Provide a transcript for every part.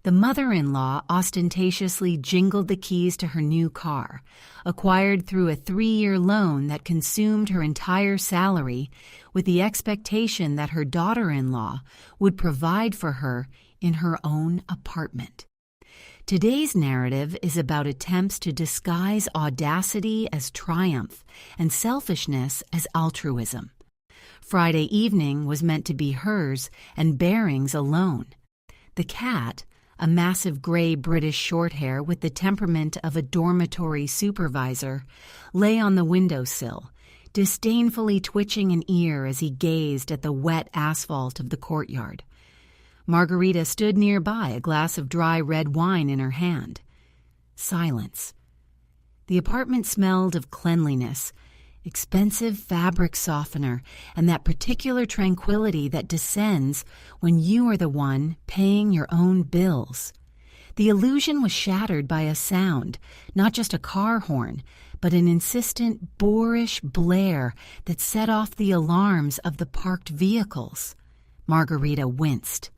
The mother-in-law ostentatiously jingled the keys to her new car, acquired through a 3-year loan that consumed her entire salary, with the expectation that her daughter-in-law would provide for her in her own apartment. Today's narrative is about attempts to disguise audacity as triumph and selfishness as altruism. Friday evening was meant to be hers and Baring's alone. The cat, a massive gray British Shorthair with the temperament of a dormitory supervisor, lay on the windowsill, disdainfully twitching an ear as he gazed at the wet asphalt of the courtyard. Margarita stood nearby, a glass of dry red wine in her hand. Silence. The apartment smelled of cleanliness, expensive fabric softener, and that particular tranquility that descends when you are the one paying your own bills. The illusion was shattered by a sound, not just a car horn, but an insistent, boorish blare that set off the alarms of the parked vehicles. Margarita winced.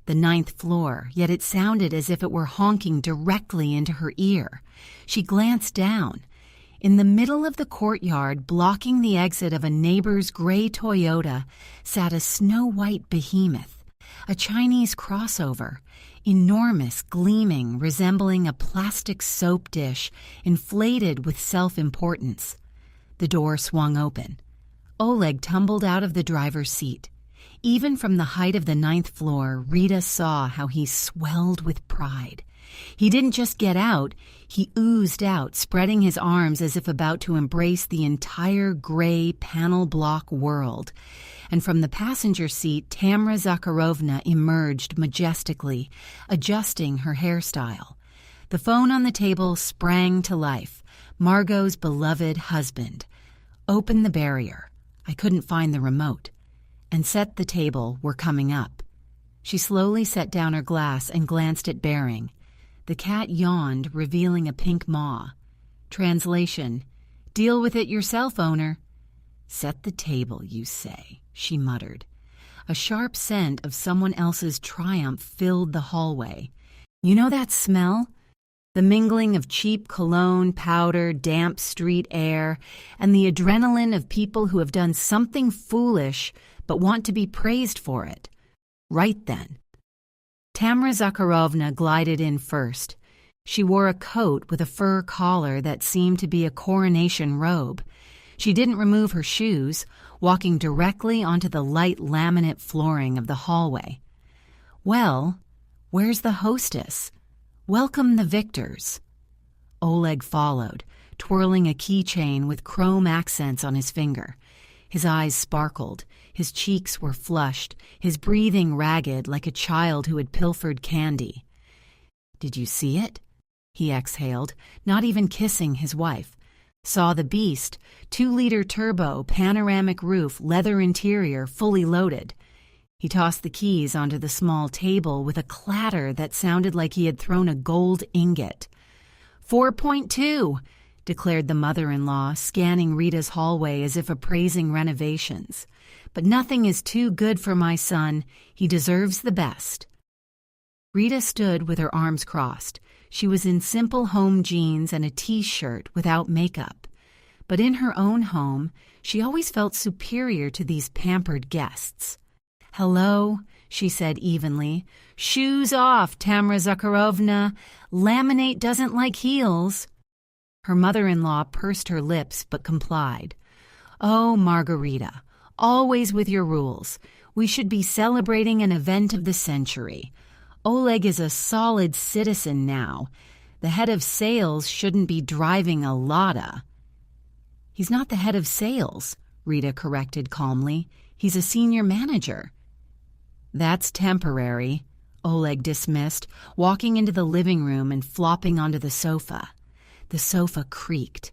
The 9th floor, yet it sounded as if it were honking directly into her ear. She glanced down. In the middle of the courtyard, blocking the exit of a neighbor's gray Toyota, sat a snow-white behemoth, a Chinese crossover, enormous, gleaming, resembling a plastic soap dish, inflated with self-importance. The door swung open. Oleg tumbled out of the driver's seat. Even from the height of the 9th floor, Rita saw how he swelled with pride. He didn't just get out, he oozed out, spreading his arms as if about to embrace the entire gray panel block world. And from the passenger seat, Tamara Zakharovna emerged majestically, adjusting her hairstyle. The phone on the table sprang to life. Margot's beloved husband. Open the barrier. I couldn't find the remote. And set the table, we're coming up. She slowly set down her glass and glanced at Baring. The cat yawned, revealing a pink maw. Translation: deal with it yourself, owner. Set the table, you say, she muttered. A sharp scent of someone else's triumph filled the hallway. You know that smell? The mingling of cheap cologne, powder, damp street air, and the adrenaline of people who have done something foolish but want to be praised for it. Right then. Tamara Zakharovna glided in first. She wore a coat with a fur collar that seemed to be a coronation robe. She didn't remove her shoes, walking directly onto the light laminate flooring of the hallway. Well, where's the hostess? Welcome the victors. Oleg followed, twirling a keychain with chrome accents on his finger. His eyes sparkled, his cheeks were flushed, his breathing ragged like a child who had pilfered candy. Did you see it? He exhaled, not even kissing his wife. Saw the beast, 2-liter turbo, panoramic roof, leather interior, fully loaded. He tossed the keys onto the small table with a clatter that sounded like he had thrown a gold ingot. 4.2, declared the mother-in-law, scanning Rita's hallway as if appraising renovations. But nothing is too good for my son. He deserves the best. Rita stood with her arms crossed. She was in simple home jeans and a T-shirt without makeup. But in her own home, she always felt superior to these pampered guests. Hello, she said evenly. Shoes off, Tamara Zakharovna. Laminate doesn't like heels. Her mother-in-law pursed her lips but complied. Oh, Margarita, always with your rules. We should be celebrating an event of the century. Oleg is a solid citizen now. The head of sales shouldn't be driving a Lada. He's not the head of sales, Rita corrected calmly. He's a senior manager. That's temporary, Oleg dismissed, walking into the living room and flopping onto the sofa. The sofa creaked.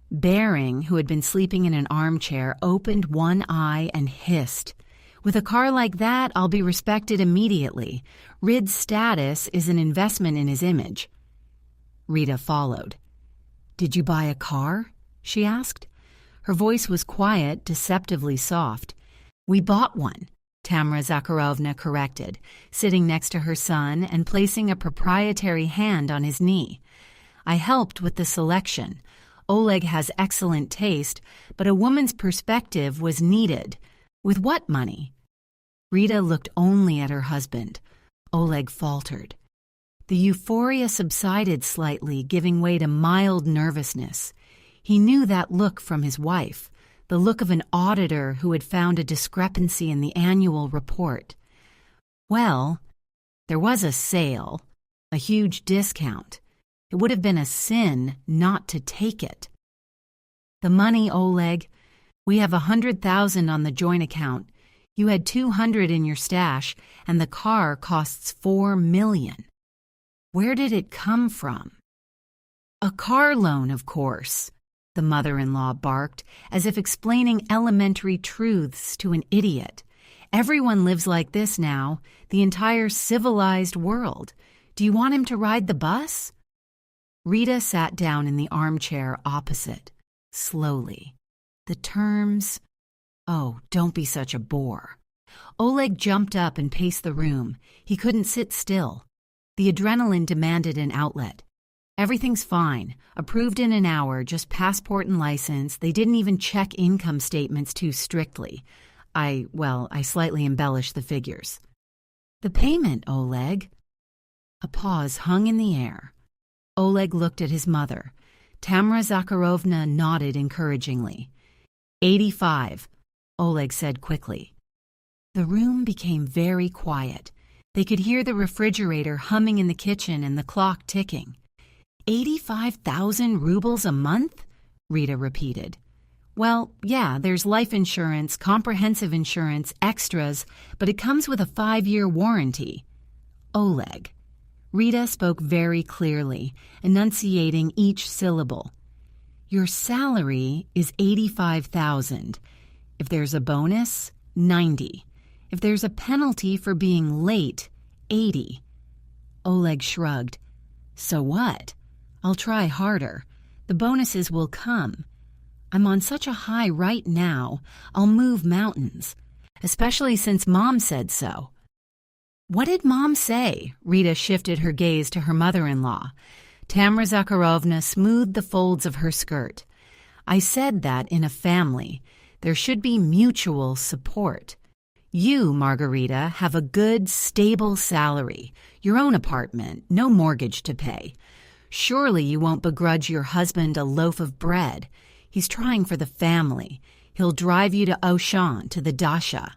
Baring, who had been sleeping in an armchair, opened one eye and hissed. With a car like that, I'll be respected immediately. Rid's status is an investment in his image. Rita followed. Did you buy a car? She asked. Her voice was quiet, deceptively soft. We bought one. Tamara Zakharovna corrected, sitting next to her son and placing a proprietary hand on his knee. I helped with the selection. Oleg has excellent taste, but a woman's perspective was needed. With what money? Rita looked only at her husband. Oleg faltered. The euphoria subsided slightly, giving way to mild nervousness. He knew that look from his wife, the look of an auditor who had found a discrepancy in the annual report. Well, there was a sale, a huge discount. It would have been a sin not to take it. The money, Oleg. We have 100,000 on the joint account. You had 200 in your stash, and the car costs 4 million. Where did it come from? A car loan, of course, the mother-in-law barked, as if explaining elementary truths to an idiot. Everyone lives like this now, the entire civilized world. Do you want him to ride the bus? Rita sat down in the armchair opposite, slowly. The terms... Oh, don't be such a bore. Oleg jumped up and paced the room. He couldn't sit still. The adrenaline demanded an outlet. Everything's fine. Approved in an hour, just passport and license. They didn't even check income statements too strictly. I slightly embellished the figures. The payment, Oleg. A pause hung in the air. Oleg looked at his mother. Tamara Zakharovna nodded encouragingly. 85, Oleg said quickly. The room became very quiet. They could hear the refrigerator humming in the kitchen and the clock ticking. 85,000 rubles a month? Rita repeated. Well, yeah, there's life insurance, comprehensive insurance, extras, but it comes with a 5-year warranty. Oleg. Rita spoke very clearly, enunciating each syllable. Your salary is 85,000. If there's a bonus, 90. If there's a penalty for being late, 80. Oleg shrugged. So what? I'll try harder. The bonuses will come. I'm on such a high right now, I'll move mountains, especially since Mom said so. What did Mom say? Rita shifted her gaze to her mother-in-law. Tamara Zakharovna smoothed the folds of her skirt. I said that in a family, there should be mutual support. You, Margarita, have a good, stable salary, your own apartment, no mortgage to pay. Surely you won't begrudge your husband a loaf of bread. He's trying for the family. He'll drive you to Auchan, to the Dasha.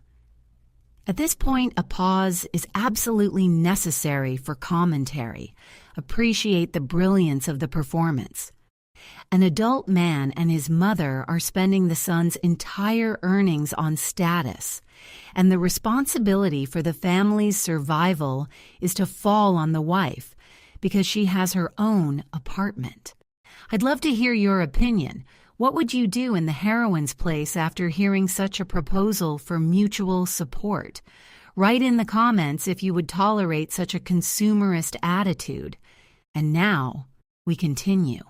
At this point, a pause is absolutely necessary for commentary. Appreciate the brilliance of the performance. An adult man and his mother are spending the son's entire earnings on status, and the responsibility for the family's survival is to fall on the wife because she has her own apartment. I'd love to hear your opinion. What would you do in the heroine's place after hearing such a proposal for mutual support? Write in the comments if you would tolerate such a consumerist attitude. And now, we continue.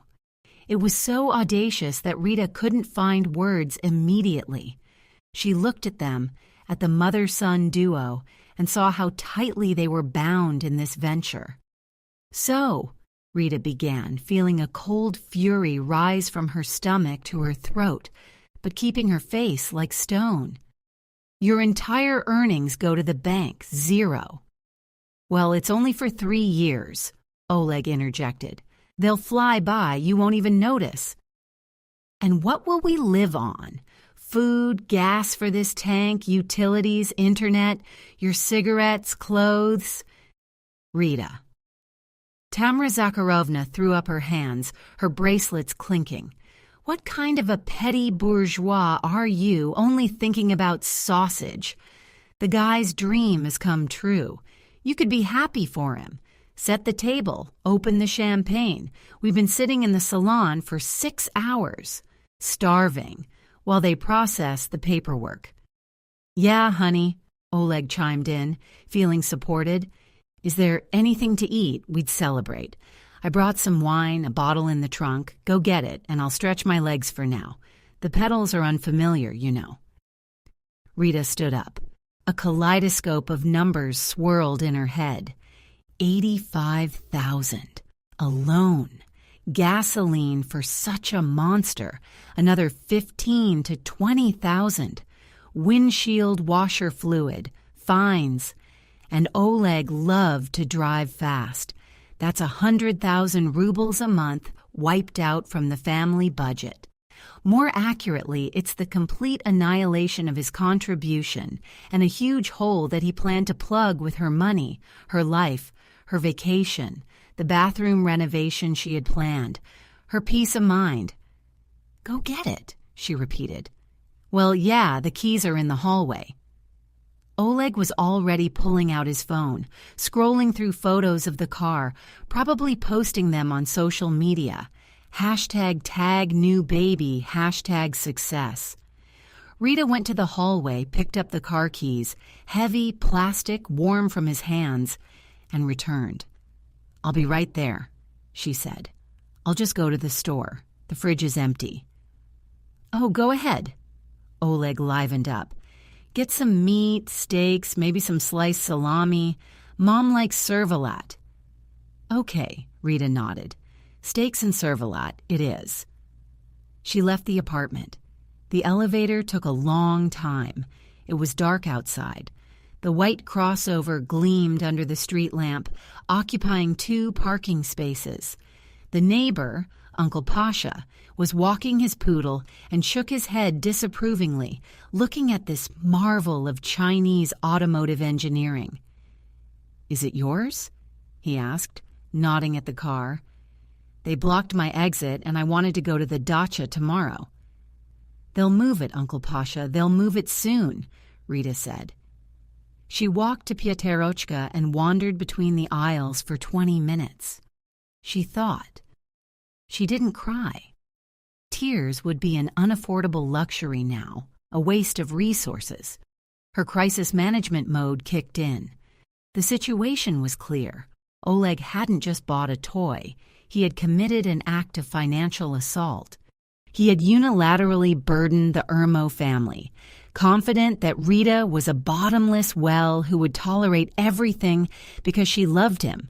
It was so audacious that Rita couldn't find words immediately. She looked at them, at the mother-son duo, and saw how tightly they were bound in this venture. So, Rita began, feeling a cold fury rise from her stomach to her throat, but keeping her face like stone. Your entire earnings go to the bank, 0. Well, it's only for 3 years, Oleg interjected. They'll fly by, you won't even notice. And what will we live on? Food, gas for this tank, utilities, internet, your cigarettes, clothes? Rita. Tamara Zakharovna threw up her hands, her bracelets clinking. What kind of a petty bourgeois are you, only thinking about sausage? The guy's dream has come true. You could be happy for him. Set the table, open the champagne. We've been sitting in the salon for 6 hours, starving, while they process the paperwork. Yeah, honey, Oleg chimed in, feeling supported. Is there anything to eat? We'd celebrate. I brought some wine, a bottle in the trunk. Go get it, and I'll stretch my legs for now. The pedals are unfamiliar, you know. Rita stood up. A kaleidoscope of numbers swirled in her head. 85,000. Alone. Gasoline for such a monster. Another 15 to 20,000. Windshield washer fluid. Fines. And Oleg loved to drive fast. That's 100,000 rubles a month wiped out from the family budget. More accurately, it's the complete annihilation of his contribution and a huge hole that he planned to plug with her money, her life, her vacation, the bathroom renovation she had planned, her peace of mind. "Go get it," she repeated. "Well, yeah, the keys are in the hallway." Oleg was already pulling out his phone, scrolling through photos of the car, probably posting them on social media. #TagNewBaby, #success. Rita went to the hallway, picked up the car keys, heavy, plastic, warm from his hands, and returned. "I'll be right there," she said. "I'll just go to the store. The fridge is empty." "Oh, go ahead." Oleg livened up. "Get some meat, steaks, maybe some sliced salami. Mom likes servalat." "Okay," Rita nodded. "Steaks and servalat, it is." She left the apartment. The elevator took a long time. It was dark outside. The white crossover gleamed under the street lamp, occupying 2 parking spaces. The neighbor, Uncle Pasha, was walking his poodle and shook his head disapprovingly, looking at this marvel of Chinese automotive engineering. "Is it yours?" he asked, nodding at the car. "They blocked my exit, and I wanted to go to the dacha tomorrow." "They'll move it, Uncle Pasha. They'll move it soon," Rita said. She walked to Pyaterochka and wandered between the aisles for 20 minutes. She thought. She didn't cry. Tears would be an unaffordable luxury now, a waste of resources. Her crisis management mode kicked in. The situation was clear. Oleg hadn't just bought a toy. He had committed an act of financial assault. He had unilaterally burdened the Ermo family, confident that Rita was a bottomless well who would tolerate everything because she loved him,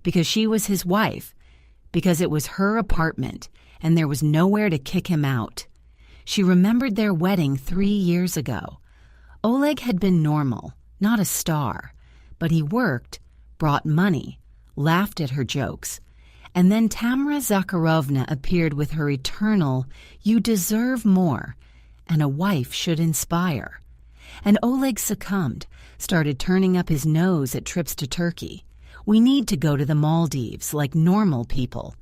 because she was his wife, because it was her apartment and there was nowhere to kick him out. She remembered their wedding 3 years ago. Oleg had been normal, not a star, but he worked, brought money, laughed at her jokes. And then Tamara Zakharovna appeared with her eternal, "You deserve more," and a wife should inspire. And Oleg succumbed, started turning up his nose at trips to Turkey. "We need to go to the Maldives like normal people."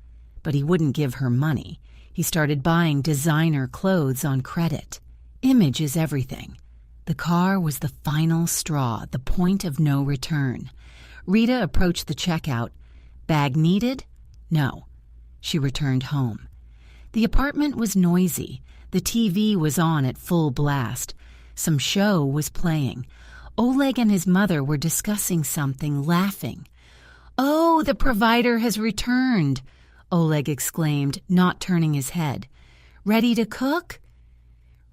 But he wouldn't give her money. He started buying designer clothes on credit. Image is everything. The car was the final straw, the point of no return. Rita approached the checkout. "Bag needed?" "No." She returned home. The apartment was noisy. The TV was on at full blast. Some show was playing. Oleg and his mother were discussing something, laughing. "Oh, the provider has returned," Oleg exclaimed, not turning his head. "Ready to cook?"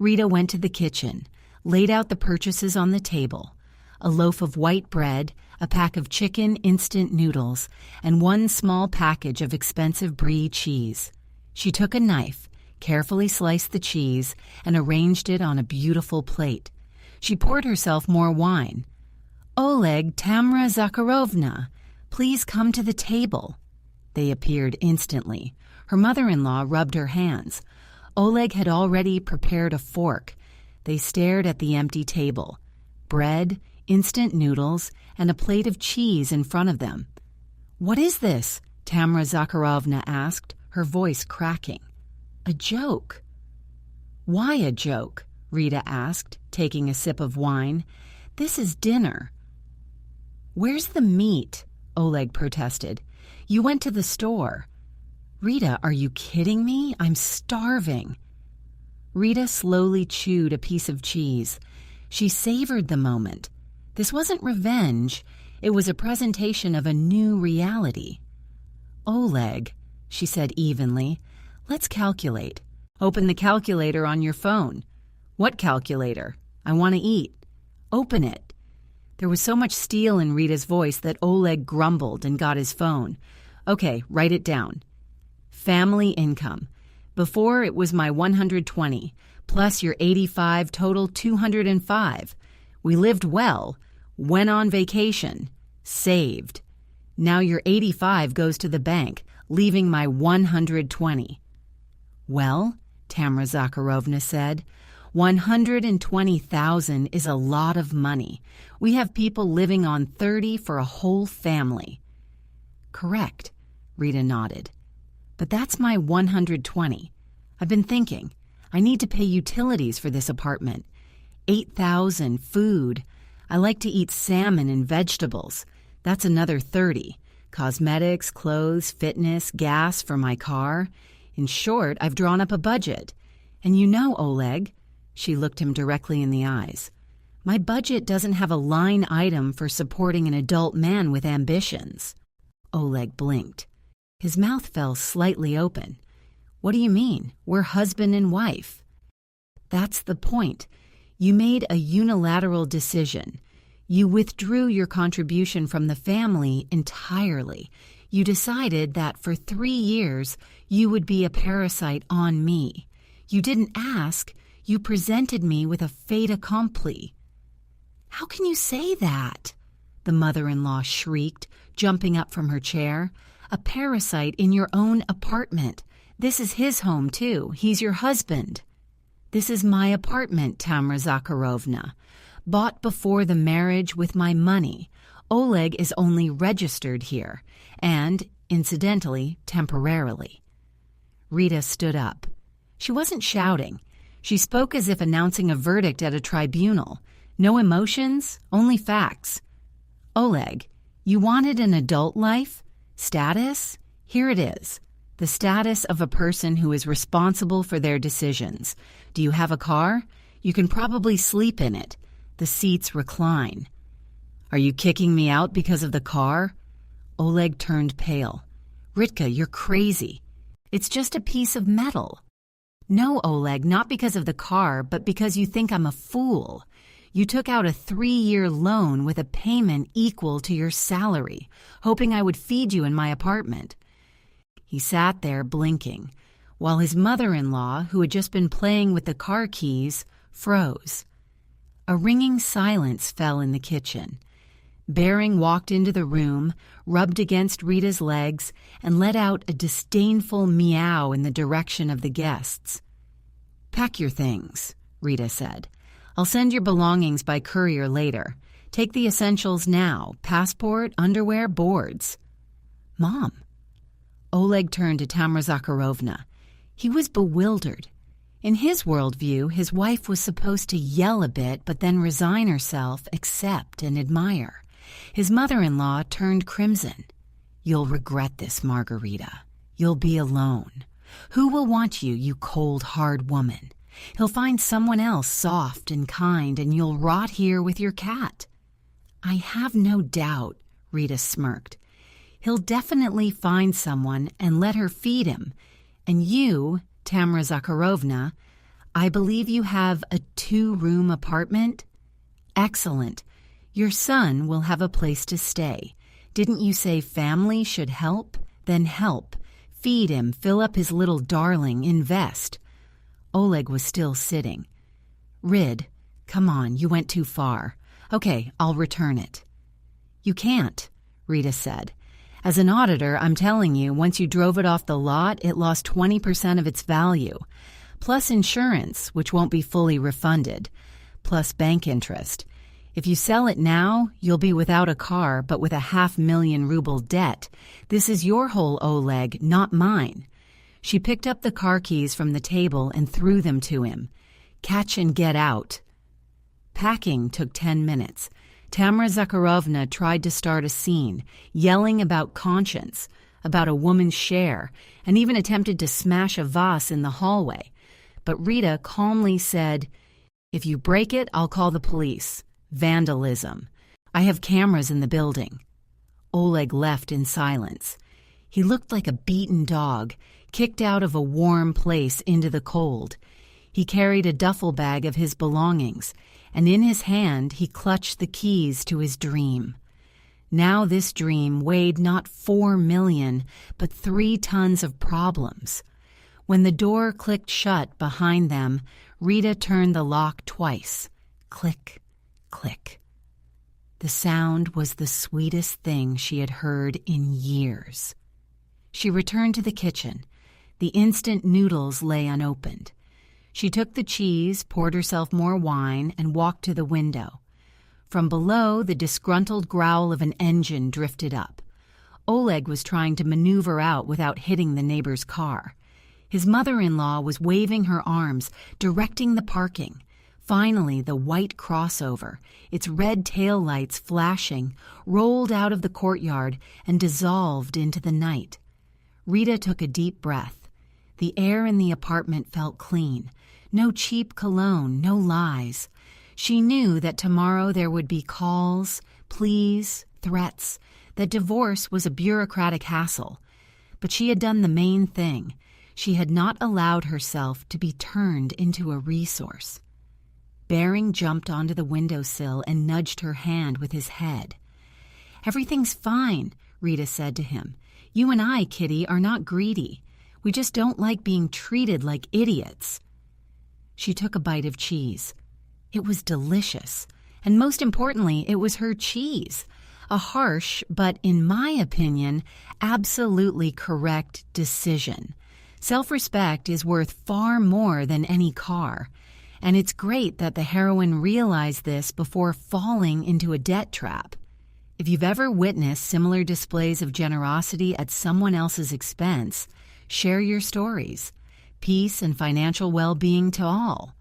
Rita went to the kitchen, laid out the purchases on the table. A loaf of white bread, a pack of chicken instant noodles, and 1 small package of expensive brie cheese. She took a knife, carefully sliced the cheese, and arranged it on a beautiful plate. She poured herself more wine. "Oleg, Tamara Zakharovna, please come to the table." They appeared instantly. Her mother-in-law rubbed her hands. Oleg had already prepared a fork. They stared at the empty table. Bread, instant noodles, and a plate of cheese in front of them. "What is this?" Tamara Zakharovna asked, her voice cracking. "A joke." "Why a joke?" Rita asked, taking a sip of wine. "This is dinner." "Where's the meat?" Oleg protested. "You went to the store." "Rita, are you kidding me? I'm starving." Rita slowly chewed a piece of cheese. She savored the moment. This wasn't revenge. It was a presentation of a new reality. "Oleg," she said evenly, "let's calculate. Open the calculator on your phone." "What calculator? I want to eat." "Open it." There was so much steel in Rita's voice that Oleg grumbled and got his phone. Okay, write it down. Family income. Before it was my 120, plus your 85, total 205. We lived well, went on vacation, saved. Now your 85 goes to the bank, leaving my 120. Well, Tamara Zakharovna said, 120,000 is a lot of money. We have people living on 30 for a whole family. Correct, Rita nodded. But that's my 120. I've been thinking. I need to pay utilities for this apartment. 8,000, food. I like to eat salmon and vegetables. That's another 30. Cosmetics, clothes, fitness, gas for my car. In short, I've drawn up a budget. And you know, Oleg, she looked him directly in the eyes, my budget doesn't have a line item for supporting an adult man with ambitions. Oleg blinked. His mouth fell slightly open. What do you mean? We're husband and wife. That's the point. You made a unilateral decision. You withdrew your contribution from the family entirely. You decided that for 3 years you would be a parasite on me. You didn't ask. You presented me with a fait accompli. How can you say that? The mother-in-law shrieked, jumping up from her chair. A parasite in your own apartment. This is his home, too. He's your husband. This is my apartment, Tamara Zakharovna. Bought before the marriage with my money. Oleg is only registered here, and, incidentally, temporarily. Rita stood up. She wasn't shouting. She spoke as if announcing a verdict at a tribunal. No emotions, only facts. Oleg, you wanted an adult life? Status? Here it is. The status of a person who is responsible for their decisions. Do you have a car? You can probably sleep in it. The seats recline. Are you kicking me out because of the car? Oleg turned pale. Ritka, you're crazy. It's just a piece of metal. No, Oleg, not because of the car, but because you think I'm a fool. You took out a 3-year loan with a payment equal to your salary, hoping I would feed you in my apartment. He sat there blinking, while his mother-in-law, who had just been playing with the car keys, froze. A ringing silence fell in the kitchen. Bering walked into the room, rubbed against Rita's legs, and let out a disdainful meow in the direction of the guests. Pack your things, Rita said. I'll send your belongings by courier later. Take the essentials now, passport, underwear, boards. Mom. Oleg turned to Tamara Zakharovna. He was bewildered. In his worldview, his wife was supposed to yell a bit but then resign herself, accept, and admire. His mother-in-law turned crimson. You'll regret this, Margarita. You'll be alone. Who will want you, you cold, hard woman? He'll find someone else soft and kind, and you'll rot here with your cat. I have no doubt, Rita smirked. He'll definitely find someone and let her feed him. And you, Tamara Zakharovna, I believe you have a 2-room apartment? Excellent. Your son will have a place to stay. Didn't you say family should help? Then help. Feed him, fill up his little darling, invest. Oleg was still sitting. Rid, come on, you went too far. Okay, I'll return it. You can't, Rita said. As an auditor, I'm telling you, once you drove it off the lot, it lost 20% of its value, plus insurance, which won't be fully refunded, plus bank interest. If you sell it now, you'll be without a car, but with a 500,000 ruble debt. This is your hole, Oleg, not mine. She picked up the car keys from the table and threw them to him. Catch and get out. Packing took 10 minutes. Tamara Zakharovna tried to start a scene, yelling about conscience, about a woman's share, and even attempted to smash a vase in the hallway. But Rita calmly said, If you break it, I'll call the police. Vandalism. I have cameras in the building. Oleg left in silence. He looked like a beaten dog, kicked out of a warm place into the cold. He carried a duffel bag of his belongings, and in his hand he clutched the keys to his dream. Now this dream weighed not 4 million, but 3 tons of problems. When the door clicked shut behind them, Rita turned the lock twice. Click, click. The sound was the sweetest thing she had heard in years. She returned to the kitchen. The instant noodles lay unopened. She took the cheese, poured herself more wine, and walked to the window. From below, the disgruntled growl of an engine drifted up. Oleg was trying to maneuver out without hitting the neighbor's car. His mother-in-law was waving her arms, directing the parking. Finally, the white crossover, its red taillights flashing, rolled out of the courtyard and dissolved into the night. Rita took a deep breath. The air in the apartment felt clean. No cheap cologne, no lies. She knew that tomorrow there would be calls, pleas, threats, that divorce was a bureaucratic hassle. But she had done the main thing. She had not allowed herself to be turned into a resource. Bering jumped onto the windowsill and nudged her hand with his head. "Everything's fine," Rita said to him. "You and I, Kitty, are not greedy. We just don't like being treated like idiots." She took a bite of cheese. It was delicious, and most importantly, it was her cheese. A harsh, but in my opinion, absolutely correct decision. Self-respect is worth far more than any car. And it's great that the heroine realized this before falling into a debt trap. If you've ever witnessed similar displays of generosity at someone else's expense, share your stories. Peace and financial well-being to all.